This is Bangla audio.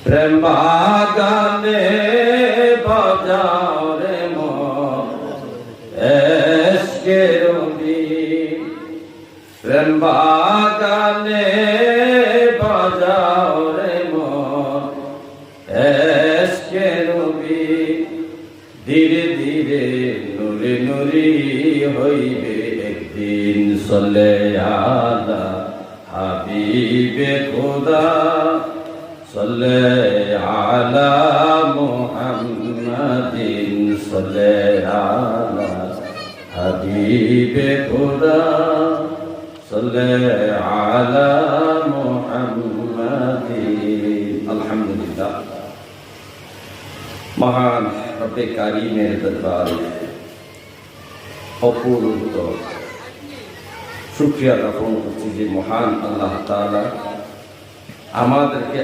প্রেম বাগানে বাজাও রে মন এশকে রবি, প্রেম বাগানে বাজাও রে মন এশকে রবি। ধীরে ধীরে নুরি নুরি হইবে একদিন, সলে আলা হাবিবে খোদা, সলে আলা মুহাম্মাদিন, সলে আলা হাবিবে খোদা, সলে আলা মুহাম্মাদিন। আলহামদুলিল্লাহ, মহান রব্বে কারীমের দরবারে অপূর্ব শুকরিয়া জ্ঞাপন করছি যে মহান আল্লাহ তাআলা আমাদেরকে